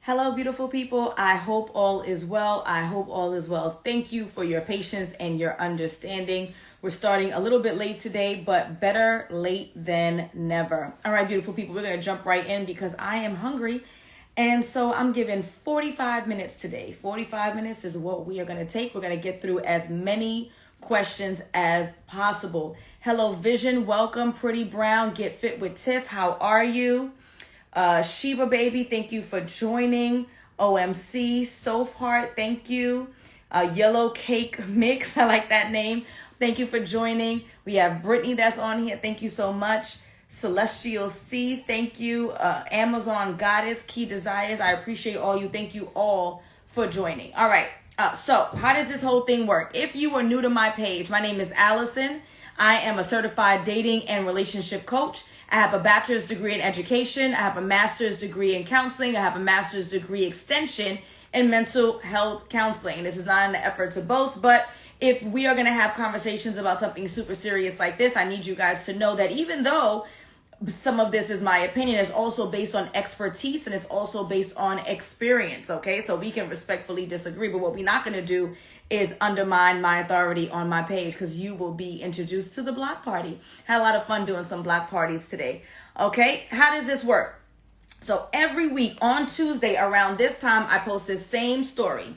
Hello, beautiful people. I hope all is well. I hope all is well. Thank you for your patience and your understanding. We're starting a little bit late today, but better late than never. All right, beautiful people, we're going to jump right in because I am hungry. And so I'm giving 45 minutes today. 45 minutes is what we are going to take. We're going to get through as many questions as possible. Hello, Vision. Welcome. Pretty Brown. Get Fit with Tiff. How are you? Sheba Baby, thank you for joining. OMC, Sofheart, thank you. Yellow Cake Mix, I like that name. Thank you for joining. We have Brittany that's on here. Thank you so much. Celestial C, thank you. Amazon Goddess, Key Desires, I appreciate all you. Thank you all for joining. All right, so how does this whole thing work? If you are new to my page, my name is Alison. I am a certified dating and relationship coach. I have a bachelor's degree in education. I have a master's degree in counseling. I have a master's degree extension in mental health counseling. This is not an effort to boast, but if we are going to have conversations about something super serious like this, I need you guys to know that even though some of this is my opinion, it's also based on expertise and it's also based on experience, okay? So we can respectfully disagree, but what we're not going to do is undermine my authority on my page because you will be introduced to the block party. Had a lot of fun doing some block parties today, okay? How does this work? So every week on Tuesday around this time, I post this same story,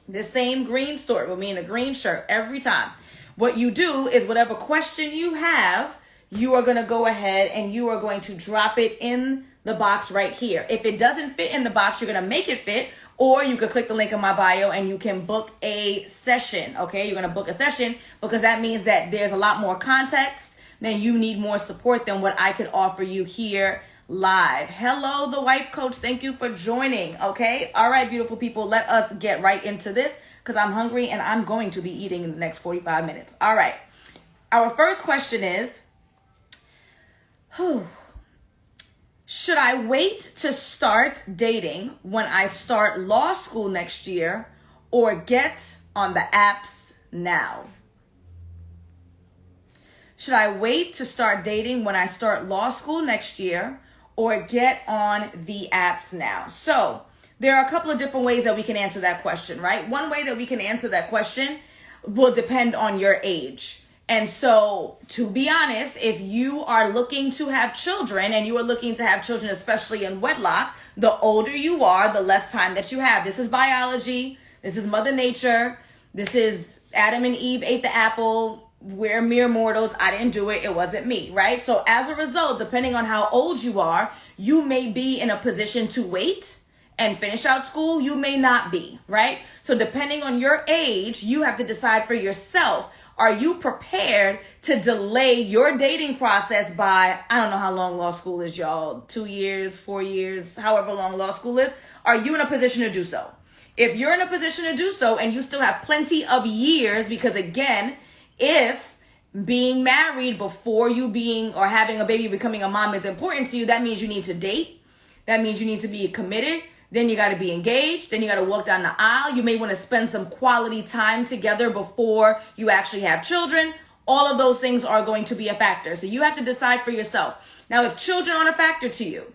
this same green story with me in a green shirt every time. What you do is whatever question you have, you are going to go ahead and you are going to drop it in the box right here. If it doesn't fit in the box, you're going to make it fit, or you could click the link in my bio and you can book a session, okay? You're going to book a session because that means that there's a lot more context, then you need more support than what I could offer you here live. Hello, the wife coach. Thank you for joining, okay? All right, beautiful people, let us get right into this because I'm hungry and I'm going to be eating in the next 45 minutes. All right. Our first question is, should I wait to start dating when I start law school next year or get on the apps now? Should I wait to start dating when I start law school next year or get on the apps now? So there are a couple of different ways that we can answer that question, right? One way that we can answer that question will depend on your age. And so, to be honest, if you are looking to have children and you are looking to have children, especially in wedlock, the older you are, the less time that you have. This is biology. This is Mother Nature. This is Adam and Eve ate the apple. We're mere mortals. I didn't do it. It wasn't me, right? So as a result, depending on how old you are, you may be in a position to wait and finish out school. You may not be, right? So depending on your age, you have to decide for yourself. Are you prepared to delay your dating process by, I don't know how long law school is, y'all, 2 years, 4 years, however long law school is. Are you in a position to do so? If you're in a position to do so and you still have plenty of years, because again, if being married before you being or having a baby, becoming a mom is important to you, that means you need to date. That means you need to be committed. Then you got to be engaged. Then you got to walk down the aisle. You may want to spend some quality time together before you actually have children. All of those things are going to be a factor. So you have to decide for yourself. Now, if children aren't a factor to you,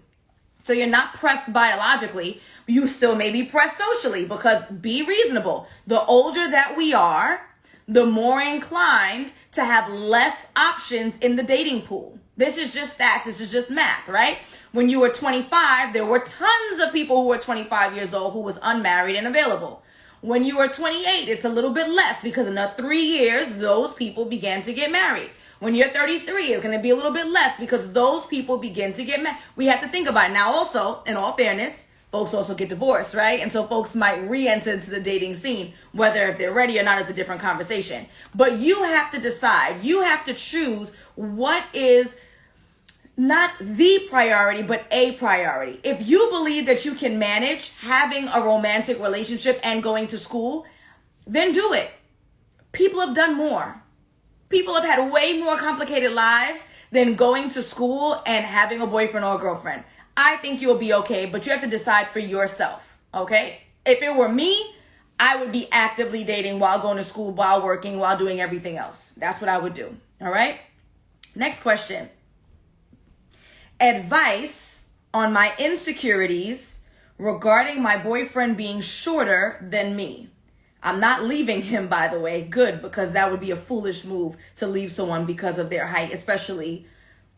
so you're not pressed biologically, you still may be pressed socially, because be reasonable. The older that we are, the more inclined to have less options in the dating pool. This is just stats. This is just math, right? When you were 25, there were tons of people who were 25 years old who was unmarried and available. When you were 28, it's a little bit less because in the 3 years, those people began to get married. When you're 33, it's going to be a little bit less because those people begin to get married. We have to think about it. Now also, in all fairness, folks also get divorced, right? And so folks might re-enter into the dating scene, whether if they're ready or not, it's a different conversation. But you have to decide. You have to choose what is not the priority, but a priority. If you believe that you can manage having a romantic relationship and going to school, then do it. People have done more. People have had way more complicated lives than going to school and having a boyfriend or a girlfriend. I think you'll be okay, but you have to decide for yourself, okay? If it were me, I would be actively dating while going to school, while working, while doing everything else. That's what I would do, all right? Next question. Advice on my insecurities regarding my boyfriend being shorter than me. I'm not leaving him, by the way. Good, because that would be a foolish move to leave someone because of their height, especially,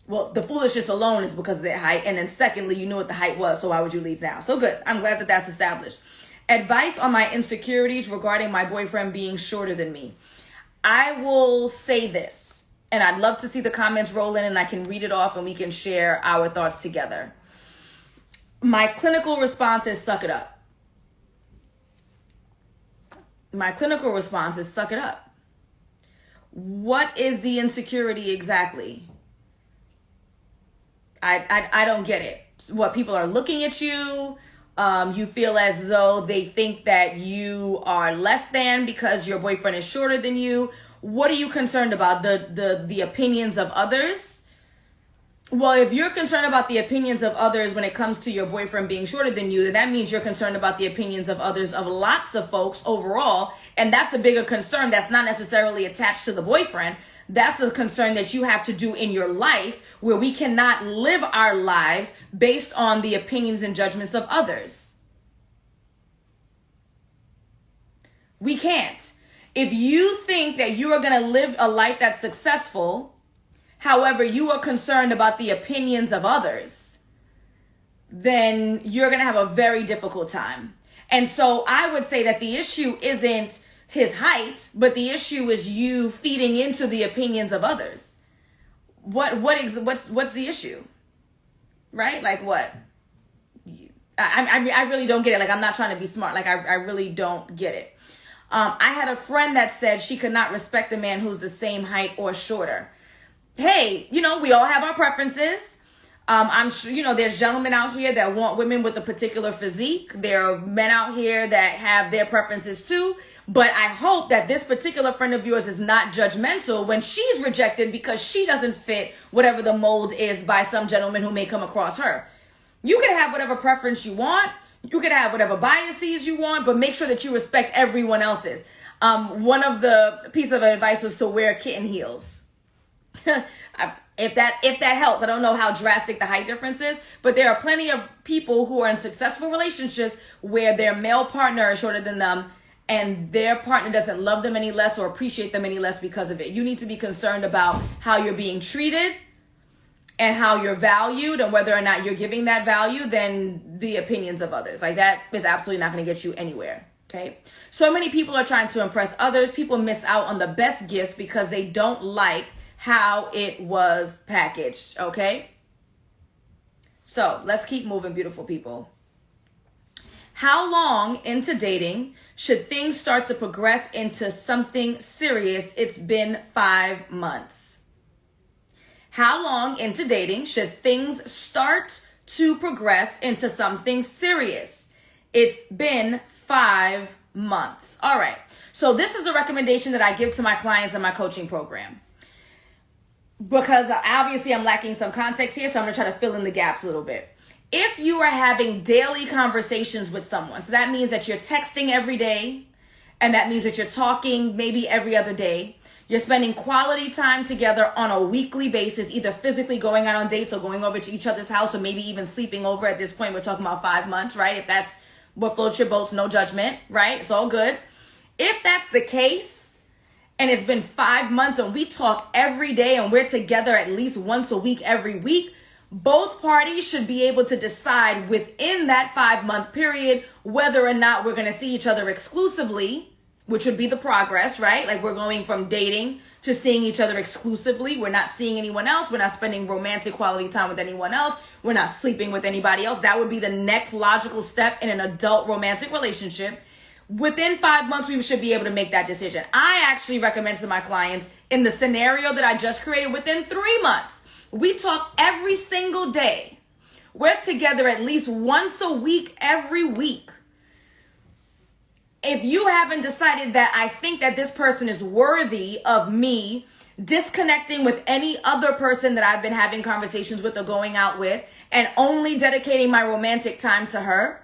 well, the foolishness alone is because of their height. And then secondly, you knew what the height was, so why would you leave now? So good. I'm glad that that's established. Advice on my insecurities regarding my boyfriend being shorter than me. I will say this, and I'd love to see the comments roll in and I can read it off and we can share our thoughts together. My clinical response is suck it up. My clinical response is suck it up. What is the insecurity exactly? I don't get it. What, people are looking at you? You feel as though they think that you are less than because your boyfriend is shorter than you. What are you concerned about? The opinions of others? Well, if you're concerned about the opinions of others when it comes to your boyfriend being shorter than you, then that means you're concerned about the opinions of others of lots of folks overall. And that's a bigger concern that's not necessarily attached to the boyfriend. That's a concern that you have to do in your life, where we cannot live our lives based on the opinions and judgments of others. We can't. If you think that you are going to live a life that's successful, however, you are concerned about the opinions of others, then you're going to have a very difficult time. And so I would say that the issue isn't his height, but the issue is you feeding into the opinions of others. What's the issue? Right? Like what? I really don't get it. Like, I'm not trying to be smart. Like, I really don't get it. I had a friend that said she could not respect a man who's the same height or shorter. Hey, we all have our preferences. I'm sure, there's gentlemen out here that want women with a particular physique. There are men out here that have their preferences too. But I hope that this particular friend of yours is not judgmental when she's rejected because she doesn't fit whatever the mold is by some gentleman who may come across her. You can have whatever preference you want. You can have whatever biases you want, but make sure that you respect everyone else's. One of the pieces of advice was to wear kitten heels. If that helps. I don't know how drastic the height difference is, but there are plenty of people who are in successful relationships where their male partner is shorter than them and their partner doesn't love them any less or appreciate them any less because of it. You need to be concerned about how you're being treated and how you're valued and whether or not you're giving that value than the opinions of others. Like, that is absolutely not going to get you anywhere. Okay. So many people are trying to impress others. People miss out on the best gifts because they don't like how it was packaged. Okay. So let's keep moving, beautiful people. How long into dating should things start to progress into something serious? It's been 5 months. How long into dating should things start to progress into something serious? It's been 5 months. All right. So this is the recommendation that I give to my clients in my coaching program. Because obviously I'm lacking some context here, so I'm going to try to fill in the gaps a little bit. If you are having daily conversations with someone, so that means that you're texting every day, and that means that you're talking maybe every other day. You're spending quality time together on a weekly basis, either physically going out on dates or going over to each other's house or maybe even sleeping over. At this point, we're talking about 5 months, right? If that's what floats your boats, no judgment, right? It's all good. If that's the case, and it's been 5 months and we talk every day and we're together at least once a week every week, both parties should be able to decide within that 5-month period whether or not we're going to see each other exclusively, which would be the progress, right? Like, we're going from dating to seeing each other exclusively. We're not seeing anyone else. We're not spending romantic quality time with anyone else. We're not sleeping with anybody else. That would be the next logical step in an adult romantic relationship. Within 5 months, we should be able to make that decision. I actually recommend to my clients, in the scenario that I just created, within 3 months, we talk every single day. We're together at least once a week, every week. If you haven't decided that I think that this person is worthy of me disconnecting with any other person that I've been having conversations with or going out with and only dedicating my romantic time to her,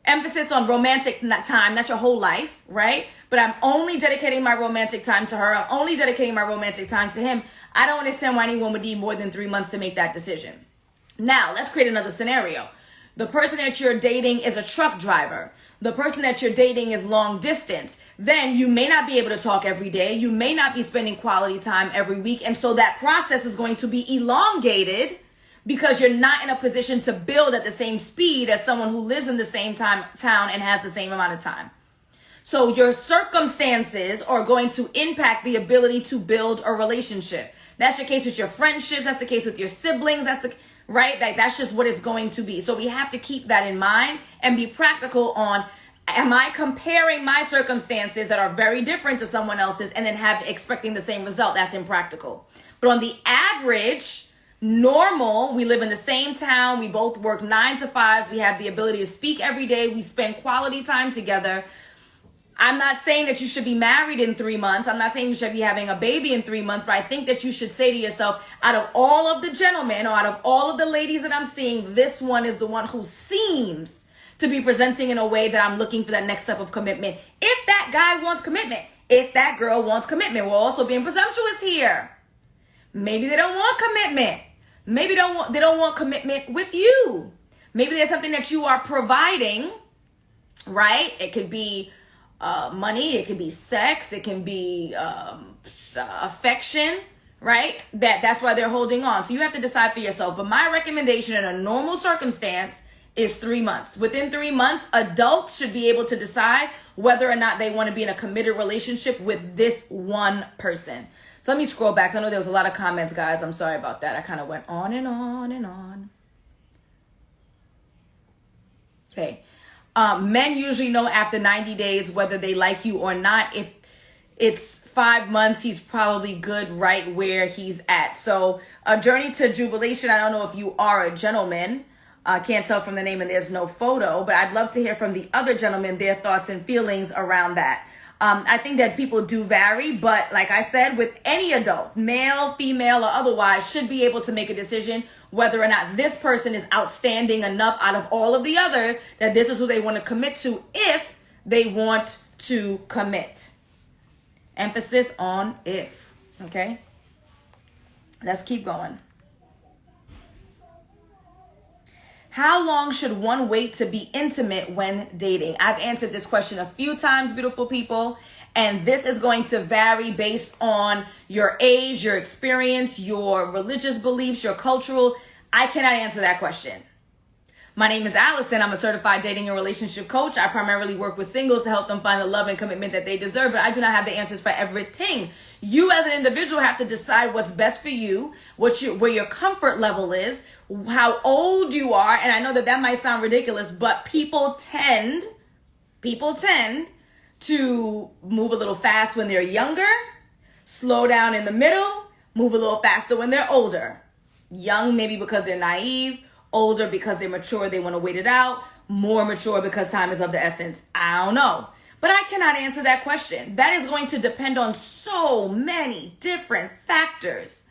emphasis on romantic time, not your whole life, right? But I'm only dedicating my romantic time to her. I'm only dedicating my romantic time to him. I don't understand why anyone would need more than 3 months to make that decision. Now, let's create another scenario. The person that you're dating is a truck driver. The person that you're dating is long distance. Then you may not be able to talk every day. You may not be spending quality time every week. And so that process is going to be elongated because you're not in a position to build at the same speed as someone who lives in the same town and has the same amount of time. So your circumstances are going to impact the ability to build a relationship. That's the case with your friendships. That's the case with your siblings. Right? Like, that's just what it's going to be. So we have to keep that in mind and be practical on, am I comparing my circumstances that are very different to someone else's and then expecting the same result? That's impractical. But on the average, normal, we live in the same town. We both work 9 to 5. We have the ability to speak every day. We spend quality time together. I'm not saying that you should be married in 3 months. I'm not saying you should be having a baby in 3 months, but I think that you should say to yourself, out of all of the gentlemen or out of all of the ladies that I'm seeing, this one is the one who seems to be presenting in a way that I'm looking for that next step of commitment. If that guy wants commitment, if that girl wants commitment, we're also being presumptuous here. Maybe they don't want commitment. Maybe they don't want commitment with you. Maybe there's something that you are providing, right? It could be money, it can be sex, it can be affection, right? That's why they're holding on. So you have to decide for yourself. But my recommendation in a normal circumstance is 3 months. Within 3 months, adults should be able to decide whether or not they want to be in a committed relationship with this one person. So let me scroll back. I know there was a lot of comments, guys. I'm sorry about that. I kind of went on and on and on. Okay. Men usually know after 90 days whether they like you or not. If it's 5 months, he's probably good right where he's at. So a journey to jubilation. I don't know if you are a gentleman. I can't tell from the name and there's no photo, but I'd love to hear from the other gentlemen, their thoughts and feelings around that. I think that people do vary, but like I said, with any adult, male, female, or otherwise, should be able to make a decision whether or not this person is outstanding enough out of all of the others that this is who they want to commit to if they want to commit. Emphasis on if. Okay? Let's keep going. How long should one wait to be intimate when dating? I've answered this question a few times, beautiful people, and this is going to vary based on your age, your experience, your religious beliefs, your cultural. I cannot answer that question. My name is Alison. I'm a certified dating and relationship coach. I primarily work with singles to help them find the love and commitment that they deserve, but I do not have the answers for everything. You as an individual have to decide what's best for you, where your comfort level is, how old you are. And I know that might sound ridiculous, but people tend to move a little fast when they're younger, slow down in the middle, move a little faster when they're older. Young maybe because they're naive, older because they're mature, they want to wait it out, more mature because time is of the essence. I don't know. But I cannot answer that question. That is going to depend on so many different factors.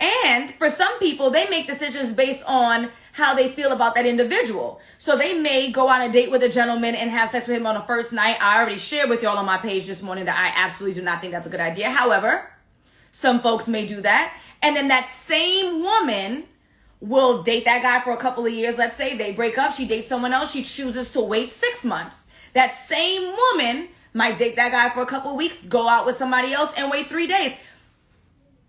And for some people, they make decisions based on how they feel about that individual. So they may go on a date with a gentleman and have sex with him on the first night. I already shared with y'all on my page this morning that I absolutely do not think that's a good idea. However, some folks may do that. And then that same woman will date that guy for a couple of years. Let's say they break up. She dates someone else. She chooses to wait 6 months. That same woman might date that guy for a couple of weeks, go out with somebody else and wait 3 days.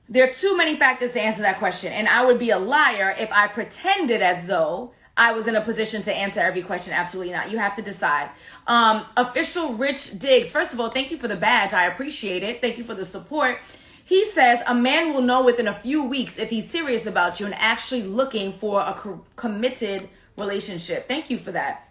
There are too many factors to answer that question. And I would be a liar if I pretended as though I was in a position to answer every question. Absolutely not. You have to decide. Official Rich Diggs. First of all, thank you for the badge. I appreciate it. Thank you for the support. He says a man will know within a few weeks if he's serious about you and actually looking for a committed relationship. Thank you for that.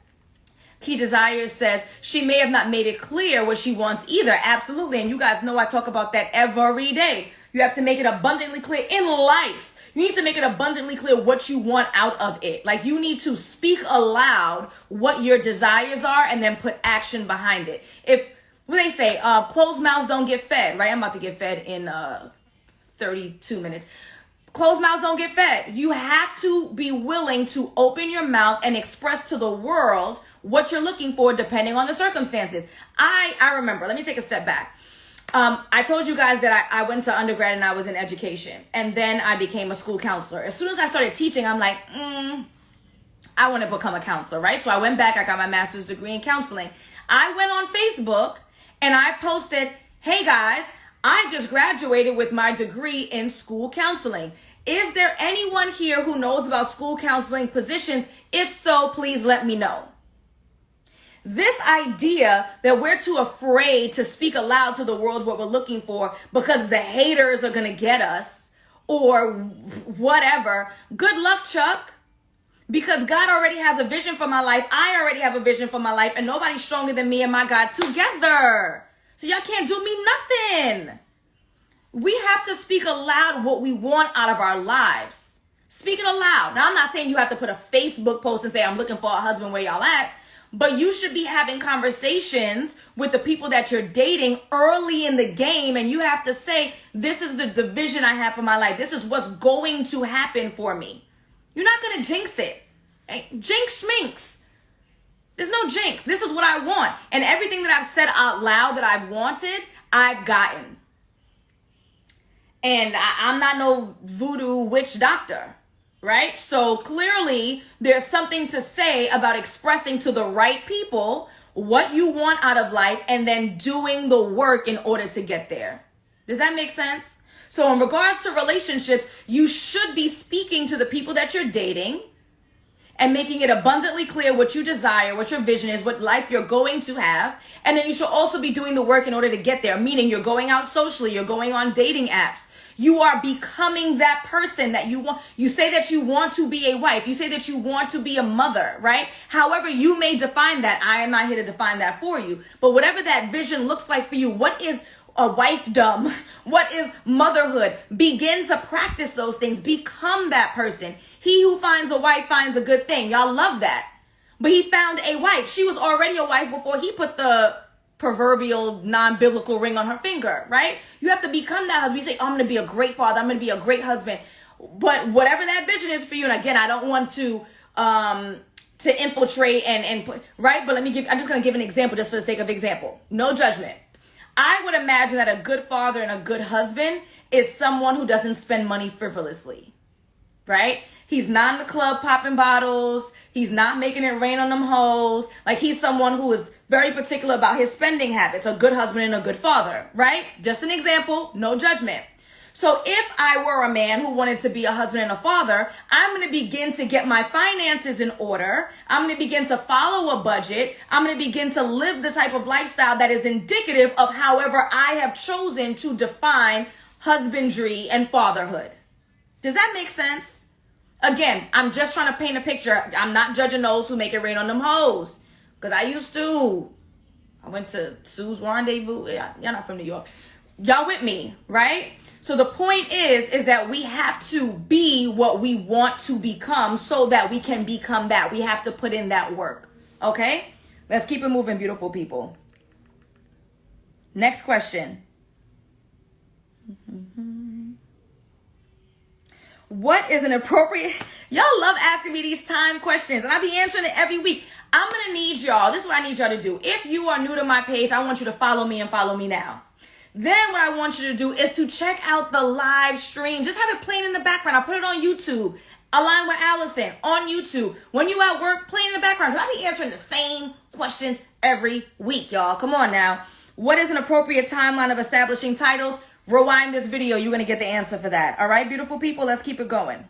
Key Desires says she may have not made it clear what she wants either. Absolutely. And you guys know I talk about that every day. You have to make it abundantly clear in life. You need to make it abundantly clear what you want out of it. Like, you need to speak aloud what your desires are and then put action behind it. When they say closed mouths don't get fed, right? I'm about to get fed in 32 minutes. Closed mouths don't get fed. You have to be willing to open your mouth and express to the world what you're looking for depending on the circumstances. I remember, let me take a step back. I told you guys that I went to undergrad and I was in education, and then I became a school counselor. As soon as I started teaching, I'm like, I want to become a counselor, right? So I went back, I got my master's degree in counseling. I went on Facebook and I posted, hey guys, I just graduated with my degree in school counseling. Is there anyone here who knows about school counseling positions? If so, please let me know. This idea that we're too afraid to speak aloud to the world what we're looking for because the haters are going to get us or whatever. Good luck, Chuck. Because God already has a vision for my life. I already have a vision for my life. And nobody's stronger than me and my God together. So y'all can't do me nothing. We have to speak aloud what we want out of our lives. Speak it aloud. Now, I'm not saying you have to put a Facebook post and say, I'm looking for a husband, where y'all at? But you should be having conversations with the people that you're dating early in the game. And you have to say, this is the vision I have for my life. This is what's going to happen for me. You're not going to jinx it. Hey, jinx schminks. There's no jinx. This is what I want. And everything that I've said out loud that I've wanted, I've gotten. And I'm not no voodoo witch doctor, right? So clearly there's something to say about expressing to the right people what you want out of life and then doing the work in order to get there. Does that make sense? So in regards to relationships, you should be speaking to the people that you're dating and making it abundantly clear what you desire, what your vision is, what life you're going to have. And then you should also be doing the work in order to get there, meaning you're going out socially, you're going on dating apps. You are becoming that person that you want. You say that you want to be a wife. You say that you want to be a mother, right? However you may define that, I am not here to define that for you. But whatever that vision looks like for you, what is a wifedom? What is motherhood? Begin to practice those things. Become that person. He who finds a wife finds a good thing. Y'all love that. But he found a wife. She was already a wife before he put the proverbial non-biblical ring on her finger, right? You have to become that husband. You say, oh, I'm going to be a great father. I'm going to be a great husband. But whatever that vision is for you, and again, I don't want to infiltrate and right? But I'm just going to give an example just for the sake of example. No judgment. I would imagine that a good father and a good husband is someone who doesn't spend money frivolously, right? He's not in the club popping bottles. He's not making it rain on them hoes. Like, he's someone who is very particular about his spending habits. A good husband and a good father, right? Just an example, no judgment. So if I were a man who wanted to be a husband and a father, I'm going to begin to get my finances in order. I'm going to begin to follow a budget. I'm going to begin to live the type of lifestyle that is indicative of however I have chosen to define husbandry and fatherhood. Does that make sense? Again, I'm just trying to paint a picture. I'm not judging those who make it rain on them hoes. Because I used to. I went to Sue's Rendezvous. Y'all not from New York. Y'all with me, right? So the point is that we have to be what we want to become so that we can become that. We have to put in that work. Okay? Let's keep it moving, beautiful people. Next question. What is an appropriate... Y'all love asking me these time questions, and I be answering it every week. I'm going to need y'all. This is what I need y'all to do. If you are new to my page, I want you to follow me and follow me now. Then what I want you to do is to check out the live stream. Just have it playing in the background. I put it on YouTube. Align with Alison on YouTube. When you at work, play in the background. Because I be answering the same questions every week, y'all. Come on now. What is an appropriate timeline of establishing titles? Rewind this video. You're going to get the answer for that. All right, beautiful people, let's keep it going.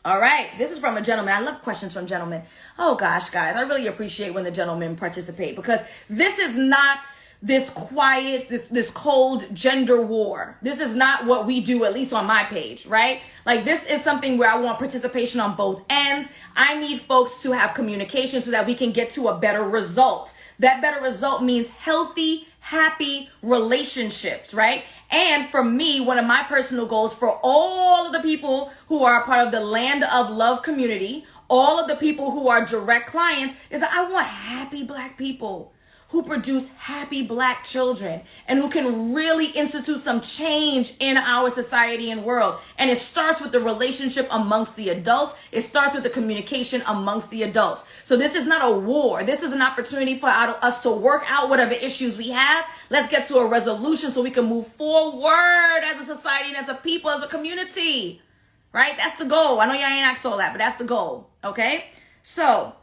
All right, this is from a gentleman. I love questions from gentlemen. Oh, gosh, guys, I really appreciate when the gentlemen participate because this is not this quiet, this cold gender war. This is not what we do, at least on my page, right? Like, this is something where I want participation on both ends. I need folks to have communication so that we can get to a better result. That better result means healthy, happy relationships, right? And for me, one of my personal goals for all of the people who are a part of the Land of Love community, all of the people who are direct clients, is that I want happy Black people who produce happy Black children and who can really institute some change in our society and world. And it starts with the relationship amongst the adults. It starts with the communication amongst the adults. So this is not a war. This is an opportunity for us to work out whatever issues we have. Let's get to a resolution so we can move forward as a society and as a people, as a community. Right? That's the goal. I know y'all ain't asked all that, but that's the goal. Okay? So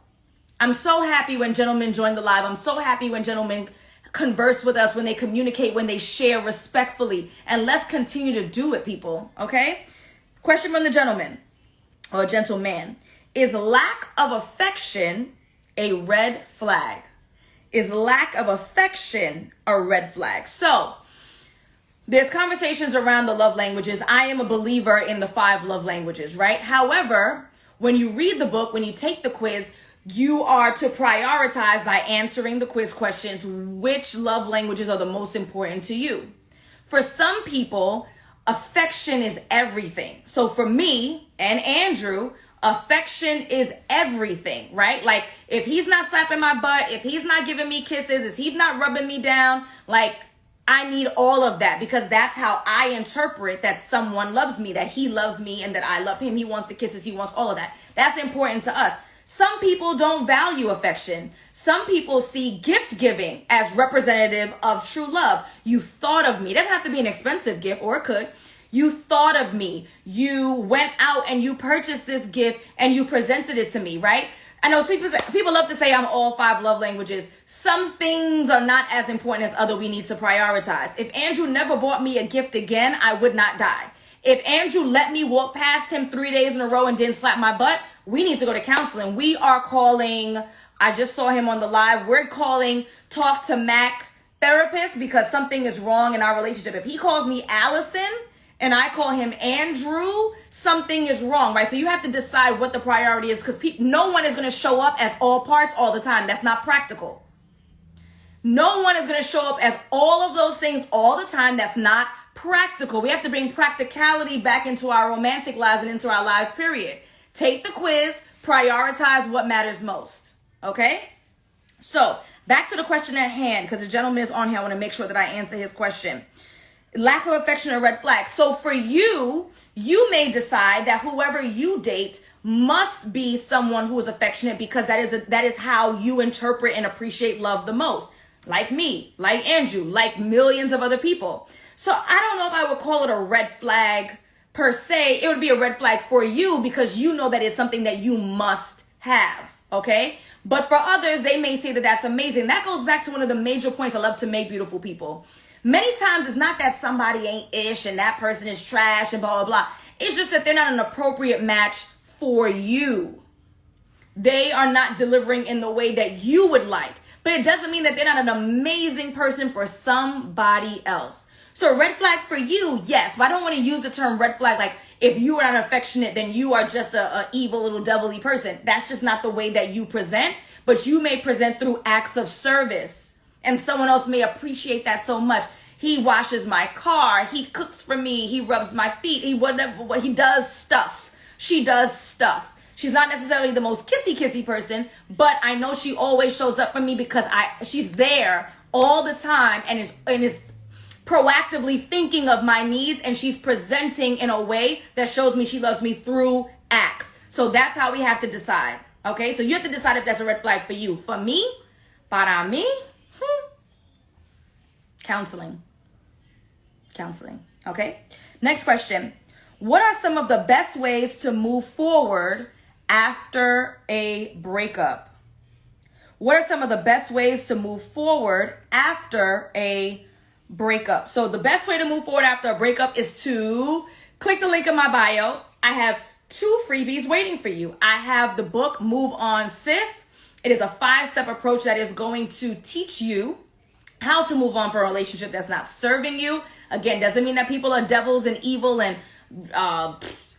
I'm so happy when gentlemen join the live. I'm so happy when gentlemen converse with us, when they communicate, when they share respectfully. And let's continue to do it, people. Okay? Question from the gentleman or gentleman. Is lack of affection a red flag? Is lack of affection a red flag? So there's conversations around the love languages. I am a believer in the 5 love languages, right? However, when you read the book, when you take the quiz, you are to prioritize by answering the quiz questions which love languages are the most important to you. For some people, affection is everything. So for me and Andrew, affection is everything, right? Like if he's not slapping my butt, if he's not giving me kisses, if he's not rubbing me down, like I need all of that, because that's how I interpret that someone loves me, that he loves me and that I love him. He wants the kisses, he wants all of that. That's important to us. Some people don't value affection. Some people see gift giving as representative of true love. You thought of me. It doesn't have to be an expensive gift, or it could. You thought of me. You went out and you purchased this gift and you presented it to me, right? I know people love to say I'm all 5 love languages. Some things are not as important as other we need to prioritize. If Andrew never bought me a gift again, I would not die. If Andrew let me walk past him 3 days in a row and didn't slap my butt, we need to go to counseling. We are calling, I just saw him on the live, we're calling Talk to Mac therapist because something is wrong in our relationship. If he calls me Alison and I call him Andrew, something is wrong, right? So you have to decide what the priority is, because no one is going to show up as all parts all the time. That's not practical. No one is going to show up as all of those things all the time. That's not practical. We have to bring practicality back into our romantic lives and into our lives, period. Take the quiz, prioritize what matters most. Okay? So back to the question at hand, because the gentleman is on here. I want to make sure that I answer his question. Lack of affection, a red flag. So for you, you may decide that whoever you date must be someone who is affectionate, because that is how you interpret and appreciate love the most. Like me, like Andrew, like millions of other people. So I don't know if I would call it a red flag per se. It would be a red flag for you because you know that it's something that you must have, okay? But for others, they may say that that's amazing. That goes back to one of the major points I love to make, beautiful people. Many times it's not that somebody ain't ish and that person is trash and blah, blah, blah. It's just that they're not an appropriate match for you. They are not delivering in the way that you would like. But it doesn't mean that they're not an amazing person for somebody else. So a red flag for you, yes. But I don't want to use the term red flag like if you are not affectionate, then you are just a evil little devilly person. That's just not the way that you present. But you may present through acts of service. And someone else may appreciate that so much. He washes my car. He cooks for me. He rubs my feet. He does stuff. She does stuff. She's not necessarily the most kissy person, but I know she always shows up for me because she's there all the time and is proactively thinking of my needs, and she's presenting in a way that shows me she loves me through acts. So that's how we have to decide. Okay, so you have to decide if that's a red flag for you. For me, para mí, counseling. Okay, next question. What are some of the best ways to move forward after a breakup? What are some of the best ways to move forward after a breakup? So the best way to move forward after a breakup is to click the link in my bio. I have 2 freebies waiting for you. I have the book, Move On Sis. It is a 5-step approach that is going to teach you how to move on from a relationship that's not serving you. Again, doesn't mean that people are devils and evil and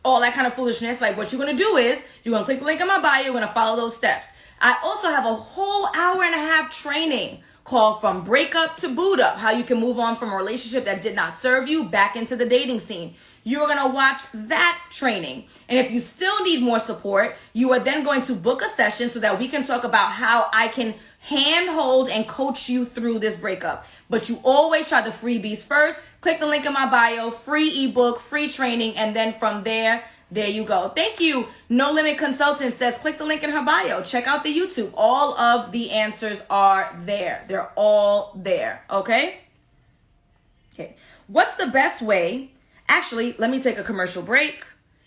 all that kind of foolishness. Like, what you're going to do is you're going to click the link in my bio. You're going to follow those steps. I also have a whole hour-and-a-half training called From Breakup to Boot Up, how you can move on from a relationship that did not serve you back into the dating scene. You're going to watch that training. And if you still need more support, you are then going to book a session so that we can talk about how I can handhold and coach you through this breakup. But you always try the freebies first. Click the link in my bio, free ebook, free training, and then from there you go. Thank you. No Limit Consultant says click the link in her bio. Check out the YouTube. All of the answers are there. They're all there. Okay? Okay. What's the best way? Actually, let me take a commercial break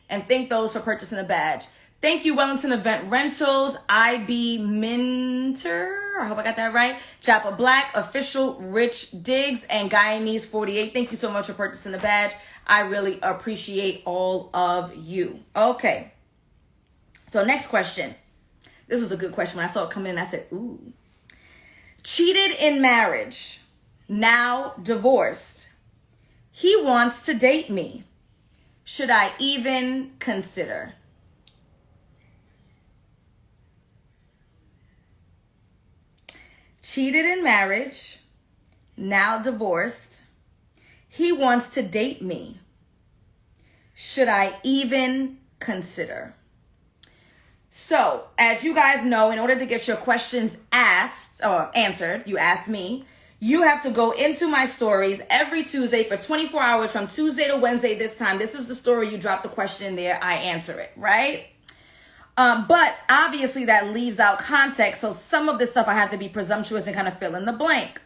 and thank those for purchasing a badge. Thank you, Wellington Event Rentals, IB Minter, I hope I got that right, Japa Black, Official, Rich Diggs, and Guyanese 48. Thank you so much for purchasing the badge. I really appreciate all of you. Okay, so next question. This was a good question. When I saw it come in, I said, ooh. Cheated in marriage, now divorced. He wants to date me. Should I even consider? Cheated in marriage, now divorced. He wants to date me. Should I even consider? So, as you guys know, in order to get your questions asked or answered, you ask me, you have to go into my stories every Tuesday for 24 hours from Tuesday to Wednesday this time. This is the story. You drop the question in there. I answer it, right? But obviously that leaves out context. So some of this stuff I have to be presumptuous and kind of fill in the blank.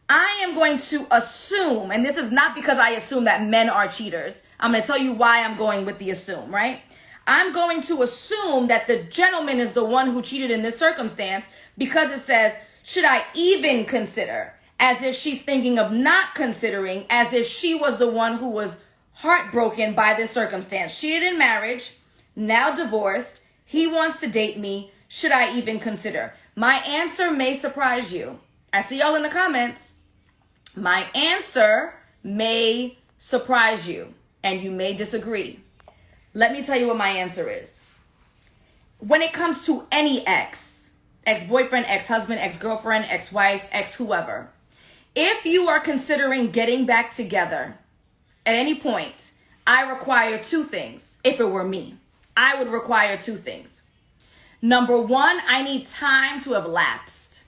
I am going to assume, and this is not because I assume that men are cheaters. I'm going to tell you why I'm going with the assume, right? I'm going to assume that the gentleman is the one who cheated in this circumstance because it says, should I even consider? As if she's thinking of not considering, as if she was the one who was heartbroken by this circumstance. Cheated in marriage, now divorced. He wants to date me. Should I even consider? My answer may surprise you. I see y'all in the comments. My answer may surprise you, and you may disagree. Let me tell you what my answer is. When it comes to any ex-boyfriend, ex-husband, ex-girlfriend, ex-wife, ex-whoever, if you are considering getting back together at any point, I require two things. If it were me, I would require two things. Number one, I need time to have lapsed.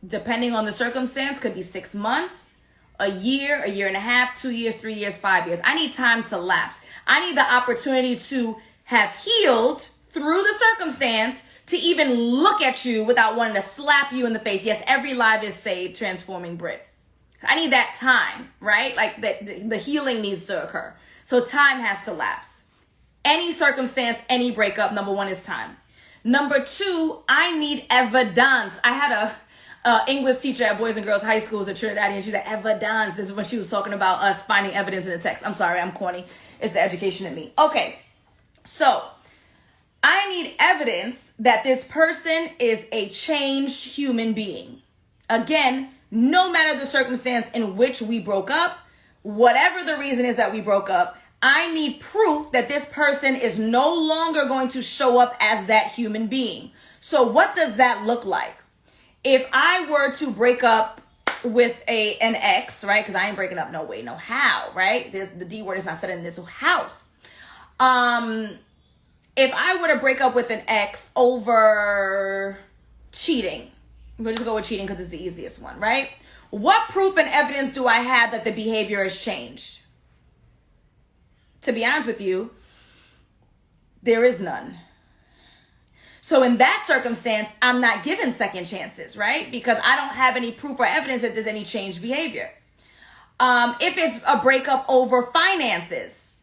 Depending on the circumstance, could be 6 months, a year and a half, 2 years, 3 years, 5 years. I need time to lapse. I need the opportunity to have healed through the circumstance to even look at you without wanting to slap you in the face. Yes, every life is saved, transforming Brit. I need that time, right? Like the healing needs to occur. So time has to lapse. Any circumstance, any breakup, number one is time. Number two, I need evidence. I had a English teacher at Boys and Girls High Schools at Trinidad, and she said evidence. This is when she was talking about us finding evidence in the text. I'm sorry, I'm corny. It's the education in me. Okay, so I need evidence that this person is a changed human being. Again, no matter the circumstance in which we broke up, whatever the reason is that we broke up, I need proof that this person is no longer going to show up as that human being. So what does that look like? If I were to break up with an ex, right? Because I ain't breaking up no way, no how, right? The D word is not said in this house. If I were to break up with an ex over cheating, we'll just go with cheating because it's the easiest one, right? What proof and evidence do I have that the behavior has changed? To be honest with you, there is none. So in that circumstance, I'm not given second chances, right? Because I don't have any proof or evidence that there's any changed behavior. If it's a breakup over finances,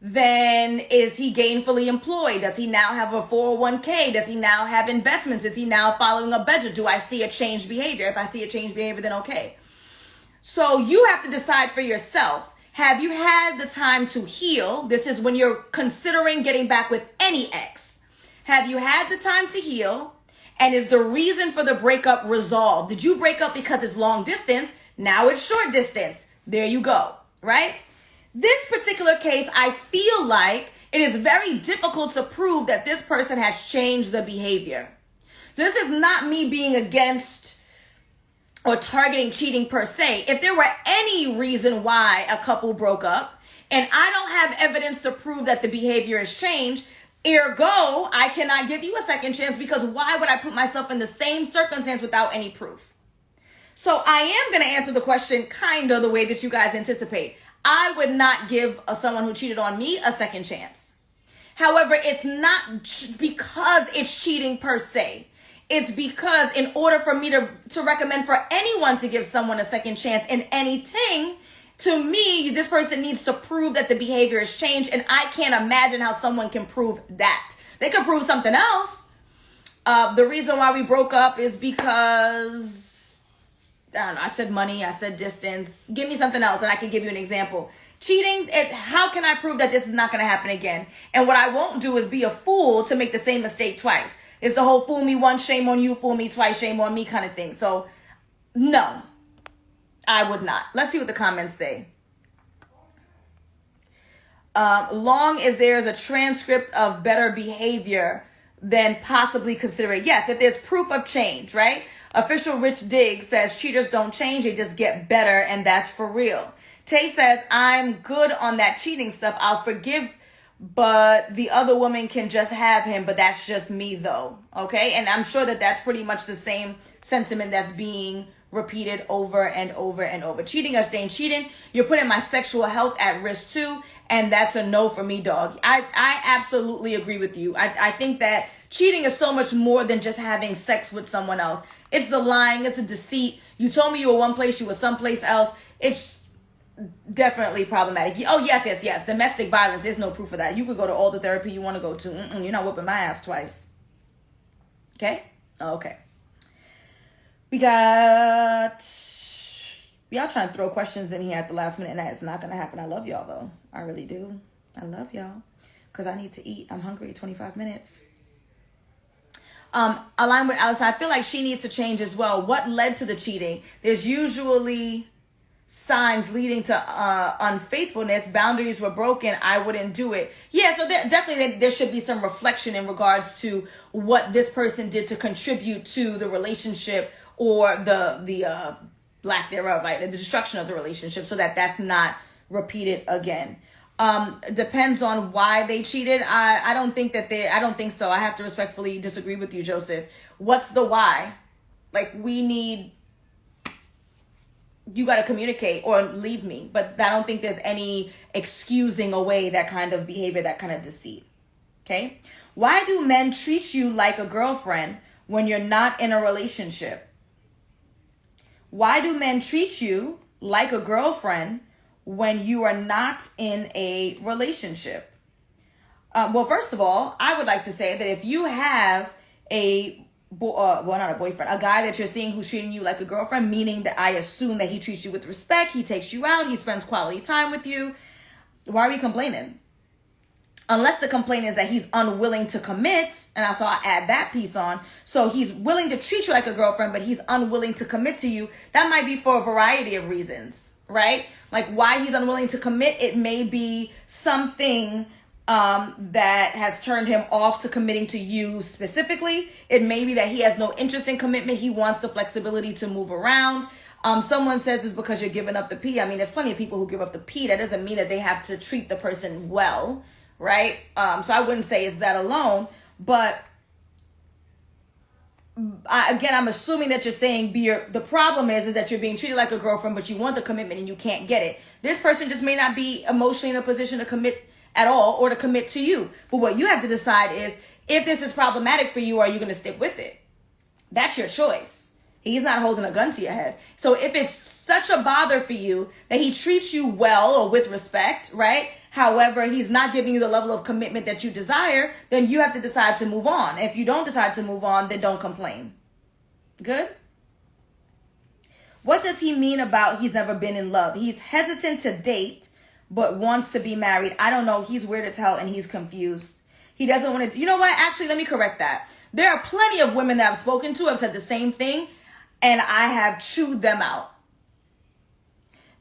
then is he gainfully employed? Does he now have a 401k? Does he now have investments? Is he now following a budget? Do I see a changed behavior? If I see a changed behavior, then okay. So you have to decide for yourself. Have you had the time to heal? This is when you're considering getting back with any ex. Have you had the time to heal? And is the reason for the breakup resolved? Did you break up because it's long distance? Now it's short distance. There you go, right? This particular case, I feel like it is very difficult to prove that this person has changed the behavior. This is not me being against or targeting cheating per se. If there were any reason why a couple broke up and I don't have evidence to prove that the behavior has changed, ergo, I cannot give you a second chance, because why would I put myself in the same circumstance without any proof? So I am going to answer the question kind of the way that you guys anticipate. I would not give someone who cheated on me a second chance. However, it's not because it's cheating per se. It's because in order for me to recommend for anyone to give someone a second chance in anything, To me, this person needs to prove that the behavior has changed, and I can't imagine how someone can prove that. They could prove something else. The reason why we broke up is because, I don't know, I said money, I said distance. Give me something else and I can give you an example. Cheating, how can I prove that this is not going to happen again? And what I won't do is be a fool to make the same mistake twice. It's the whole fool me once, shame on you, fool me twice, shame on me kind of thing. So, no, I would not. Let's see what the comments say. Long as there's a transcript of better behavior, then possibly consider it. Yes, if there's proof of change, right? Official Rich Diggs says cheaters don't change, they just get better, and that's for real. Tay says, I'm good on that cheating stuff. I'll forgive, but the other woman can just have him, but that's just me though, okay? And I'm sure that that's pretty much the same sentiment that's being repeated over and over and over. Cheating or staying cheating, you're putting my sexual health at risk too, and that's a no for me, dog. I absolutely agree with you. I think that cheating is so much more than just having sex with someone else. It's the lying, it's the deceit. You told me you were one place, you were someplace else. It's definitely problematic. Oh, yes. Domestic violence, there's no proof of that. You could go to all the therapy you want to go to. You're not whooping my ass twice. Okay? Okay. We got, y'all trying to throw questions in here at the last minute, and that is not going to happen. I love y'all, though. I really do. I love y'all because I need to eat. I'm hungry. 25 minutes. Align with Alison. I feel like she needs to change as well. What led to the cheating? There's usually signs leading to unfaithfulness. Boundaries were broken. I wouldn't do it. Yeah, so definitely there should be some reflection in regards to what this person did to contribute to the relationship or the lack thereof, like the destruction of the relationship, so that that's not repeated again. Depends on why they cheated. I don't think so. I have to respectfully disagree with you, Joseph. What's the why? Like, you got to communicate or leave me. But I don't think there's any excusing away that kind of behavior, that kind of deceit. Okay? Why do men treat you like a girlfriend when you're not in a relationship? Why do men treat you like a girlfriend when you are not in a relationship? Well, first of all, I would like to say that if you have not a boyfriend, a guy that you're seeing who's treating you like a girlfriend, meaning that I assume that he treats you with respect, he takes you out, he spends quality time with you, why are we complaining? Unless the complaint is that he's unwilling to commit, and so I add that piece on. So he's willing to treat you like a girlfriend, but he's unwilling to commit to you. That might be for a variety of reasons, right? Like why he's unwilling to commit, it may be something that has turned him off to committing to you specifically. It may be that he has no interest in commitment. He wants the flexibility to move around. Someone says it's because you're giving up the pee. I mean, there's plenty of people who give up the pee. That doesn't mean that they have to treat the person well, right? So I wouldn't say it's that alone. But I'm assuming that you're saying the problem is that you're being treated like a girlfriend, but you want the commitment and you can't get it. This person just may not be emotionally in a position to commit at all or to commit to you. But what you have to decide is, if this is problematic for you, are you going to stick with it? That's your choice. He's not holding a gun to your head. So if it's such a bother for you that he treats you well or with respect, right? However, he's not giving you the level of commitment that you desire, then you have to decide to move on. If you don't decide to move on, then don't complain. Good? What does he mean about he's never been in love? He's hesitant to date, but wants to be married. I don't know. He's weird as hell and he's confused. He doesn't want to. You know what? Actually, let me correct that. There are plenty of women that I've spoken to have said the same thing, and I have chewed them out.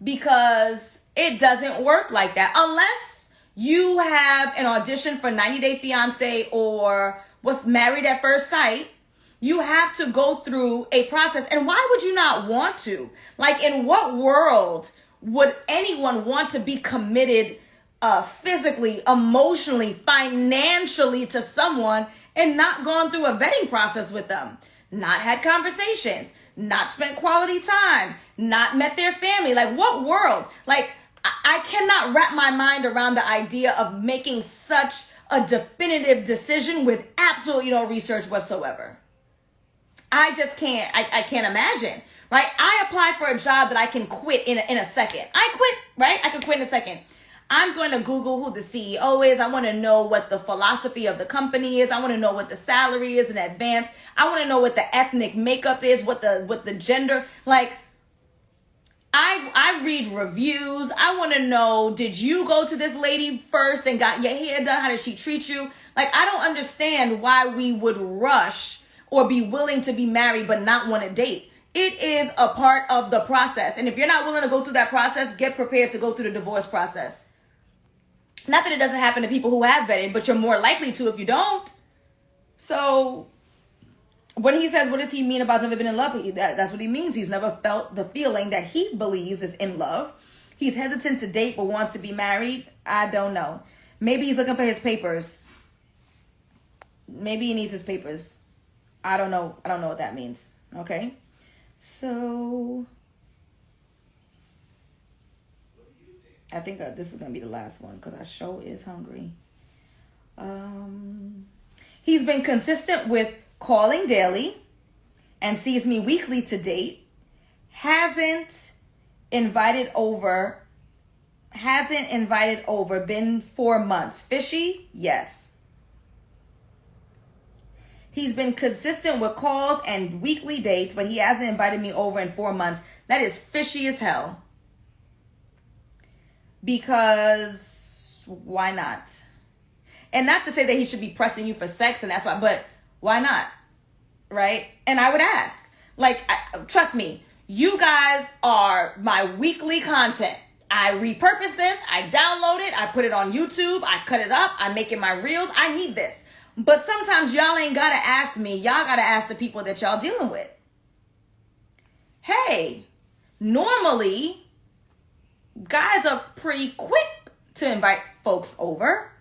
Because it doesn't work like that. Unless you have an audition for 90 Day Fiancé or was Married at First Sight, you have to go through a process. And why would you not want to? Like, in what world would anyone want to be committed physically, emotionally, financially to someone and not gone through a vetting process with them? Not had conversations, not spent quality time, not met their family. Like, what world? Like, I cannot wrap my mind around the idea of making such a definitive decision with absolutely no research whatsoever. I just can't, I can't imagine, right? I applied for a job that I can quit in a second. I quit, right? I can quit in a second. I'm going to Google who the CEO is. I want to know what the philosophy of the company is. I want to know what the salary is in advance. I want to know what the ethnic makeup is, what the gender, like, I read reviews. I want to know, did you go to this lady first and got your hair done? How did she treat you? Like, I don't understand why we would rush or be willing to be married but not want to date. It is a part of the process. And if you're not willing to go through that process, get prepared to go through the divorce process. Not that it doesn't happen to people who have vetted, but you're more likely to if you don't. So when he says, what does he mean about never been in love? That's what he means. He's never felt the feeling that he believes is in love. He's hesitant to date but wants to be married. I don't know. Maybe he's looking for his papers. Maybe he needs his papers. I don't know. I don't know what that means. Okay. So I think this is going to be the last one because our show is hungry. He's been consistent with calling daily and sees me weekly to date. Hasn't invited over. Been 4 months. Fishy? Yes. He's been consistent with calls and weekly dates, but he hasn't invited me over in 4 months. That is fishy as hell. Because why not? And not to say that he should be pressing you for sex and that's why, but why not? Right? And I would ask, like, trust me, you guys are my weekly content. I repurpose this, I download it, I put it on YouTube, I cut it up, I make it my reels. I need this. But sometimes y'all ain't got to ask me. Y'all got to ask the people that y'all dealing with. Hey, normally, guys are pretty quick to invite folks over.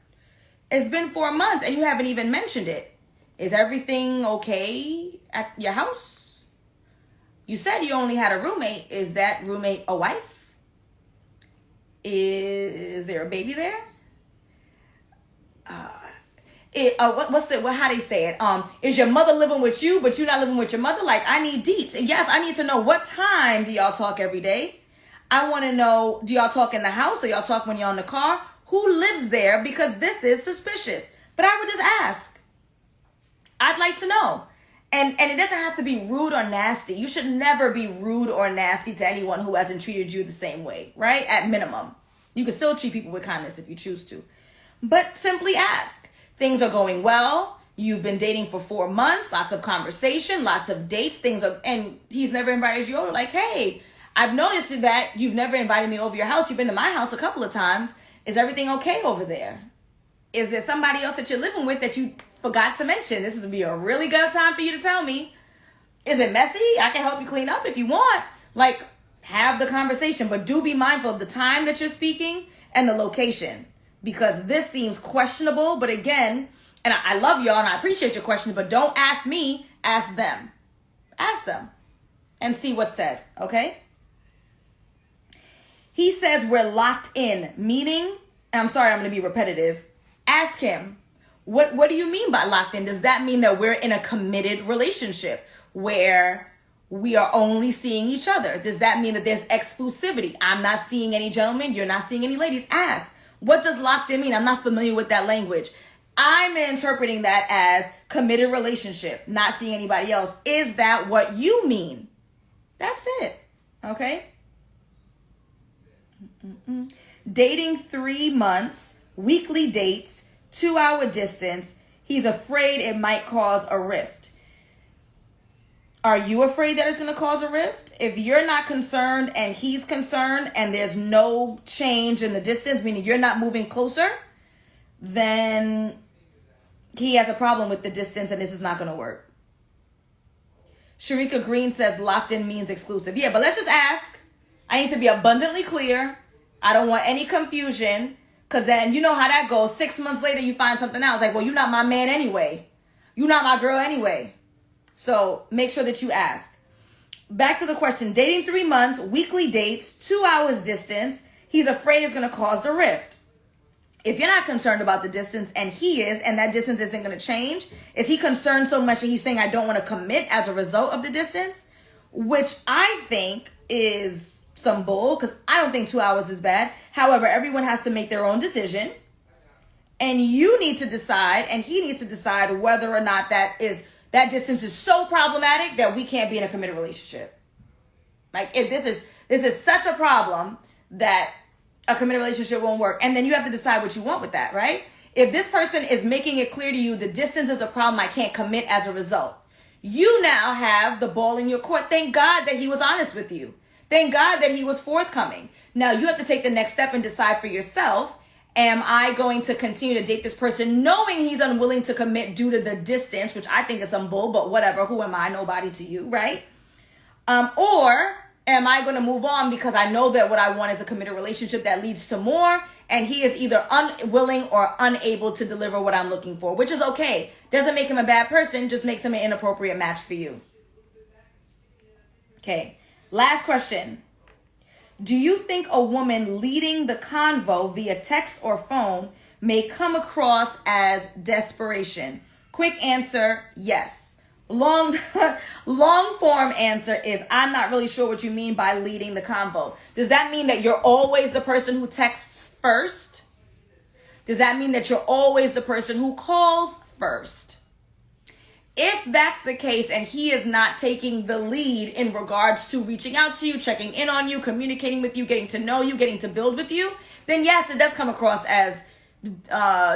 It's been 4 months and you haven't even mentioned it. Is everything okay at your house? You said you only had a roommate. Is that roommate a wife? Is there a baby there? How they say it? Is your mother living with you, but you're not living with your mother? Like, I need deets. And yes, I need to know, what time do y'all talk every day? I want to know, do y'all talk in the house or y'all talk when you're on the car? Who lives there? Because this is suspicious. But I would just ask. I'd like to know. And it doesn't have to be rude or nasty. You should never be rude or nasty to anyone who hasn't treated you the same way, right? At minimum. You can still treat people with kindness if you choose to. But simply ask. Things are going well. You've been dating for 4 months. Lots of conversation, lots of dates. And he's never invited you over. Like, hey, I've noticed that you've never invited me over your house. You've been to my house a couple of times. Is everything okay over there? Is there somebody else that you're living with that you forgot to mention? This would be a really good time for you to tell me. Is it messy? I can help you clean up if you want. Like, have the conversation, but do be mindful of the time that you're speaking and the location, because this seems questionable. But again, and I love y'all and I appreciate your questions, but don't ask me, ask them. Ask them and see what's said, okay? He says we're locked in, meaning, I'm sorry, I'm going to be repetitive. Ask him, what do you mean by locked in? Does that mean that we're in a committed relationship where we are only seeing each other? Does that mean that there's exclusivity? I'm not seeing any gentlemen. You're not seeing any ladies. Ask. What does locked in mean? I'm not familiar with that language. I'm interpreting that as committed relationship, not seeing anybody else. Is that what you mean? That's it. Okay? Dating 3 months, weekly dates, 2-hour distance. He's afraid it might cause a rift. Are you afraid that it's going to cause a rift? If you're not concerned and he's concerned and there's no change in the distance, meaning you're not moving closer, then he has a problem with the distance and this is not going to work. Sharika Green says locked in means exclusive. Yeah, but let's just ask. I need to be abundantly clear. I don't want any confusion, because then you know how that goes. 6 months later, you find something else. Like, well, you're not my man anyway. You're not my girl anyway. So make sure that you ask. Back to the question. Dating 3 months, weekly dates, 2 hours distance. He's afraid it's going to cause a rift. If you're not concerned about the distance and he is, and that distance isn't going to change, is he concerned so much that he's saying, I don't want to commit as a result of the distance? Which I think is some bull, because I don't think 2 hours is bad. However, everyone has to make their own decision. And you need to decide, and he needs to decide whether or not that distance is so problematic that we can't be in a committed relationship. Like, if this is such a problem that a committed relationship won't work. And then you have to decide what you want with that, right? If this person is making it clear to you the distance is a problem, I can't commit as a result, you now have the ball in your court. Thank God that he was honest with you. Thank God that he was forthcoming. Now you have to take the next step and decide for yourself, am I going to continue to date this person knowing he's unwilling to commit due to the distance, which I think is some bull, but whatever, who am I? Nobody to you, right? Or am I going to move on because I know that what I want is a committed relationship that leads to more, and he is either unwilling or unable to deliver what I'm looking for, which is okay. Doesn't make him a bad person, just makes him an inappropriate match for you. Okay, last question. Do you think a woman leading the convo via text or phone may come across as desperation? Quick answer, yes. Long form answer is, I'm not really sure what you mean by leading the convo. Does that mean that you're always the person who texts first? Does that mean that you're always the person who calls first? If that's the case and he is not taking the lead in regards to reaching out to you, checking in on you, communicating with you, getting to know you, getting to build with you, then yes, it does come across as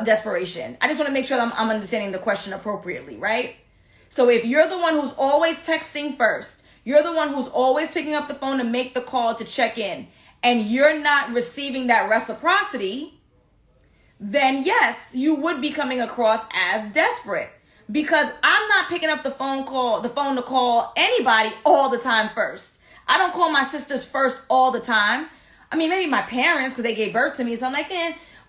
desperation. I just want to make sure that I'm understanding the question appropriately, right? So if you're the one who's always texting first, you're the one who's always picking up the phone to make the call to check in, and you're not receiving that reciprocity, then yes, you would be coming across as desperate, because I'm not picking up the phone to call anybody all the time first. I don't call my sisters first all the time. I mean, maybe my parents, because they gave birth to me, so I'm like,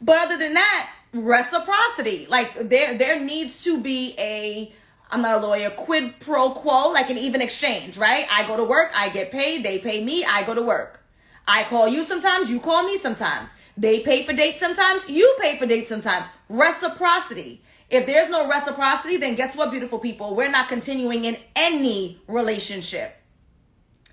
But other than that, reciprocity. Like, there needs to be I'm not a lawyer, quid pro quo, like an even exchange, right? I go to work, I get paid, they pay me, I go to work. I call you sometimes, you call me sometimes. They pay for dates sometimes, you pay for dates sometimes. Reciprocity. If there's no reciprocity, then guess what, beautiful people? We're not continuing in any relationship.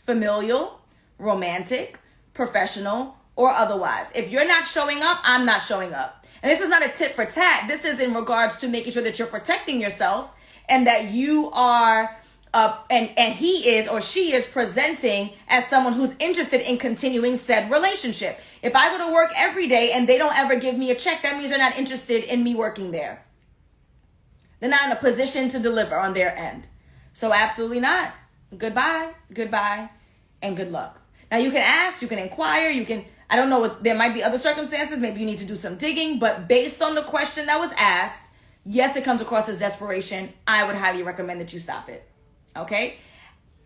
Familial, romantic, professional, or otherwise. If you're not showing up, I'm not showing up. And this is not a tit for tat. This is in regards to making sure that you're protecting yourself, and that you are, and he is or she is presenting as someone who's interested in continuing said relationship. If I go to work every day and they don't ever give me a check, that means they're not interested in me working there. They're not in a position to deliver on their end. So absolutely not. Goodbye, and good luck. Now you can ask, you can inquire, I don't know, there might be other circumstances. Maybe you need to do some digging, but based on the question that was asked, yes, it comes across as desperation. I would highly recommend that you stop it. Okay?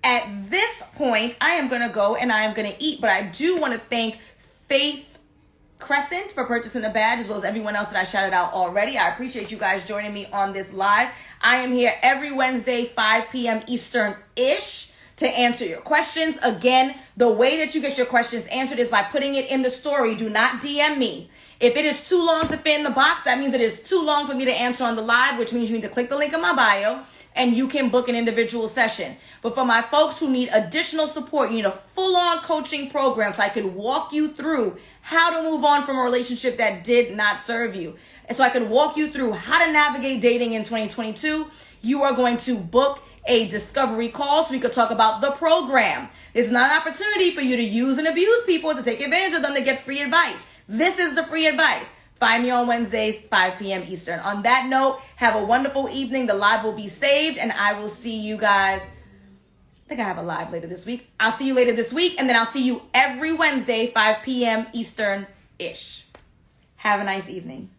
At this point, I am going to go and I am going to eat, but I do want to thank Faith Crescent for purchasing the badge, as well as everyone else that I shouted out already. I appreciate you guys joining me on this live. I am here every Wednesday, 5 p.m. Eastern-ish, to answer your questions. Again, the way that you get your questions answered is by putting it in the story. Do not DM me. If it is too long to fit in the box, that means it is too long for me to answer on the live, which means you need to click the link in my bio and you can book an individual session. But for my folks who need additional support, you need a full-on coaching program so I can walk you through how to move on from a relationship that did not serve you. And so I can walk you through how to navigate dating in 2022. You are going to book a discovery call so we could talk about the program. It's not an opportunity for you to use and abuse people to take advantage of them to get free advice. This is the free advice. Find me on Wednesdays, 5 p.m. Eastern. On that note, have a wonderful evening. The live will be saved, and I will see you guys. I think I have a live later this week. I'll see you later this week, and then I'll see you every Wednesday, 5 p.m. Eastern-ish. Have a nice evening.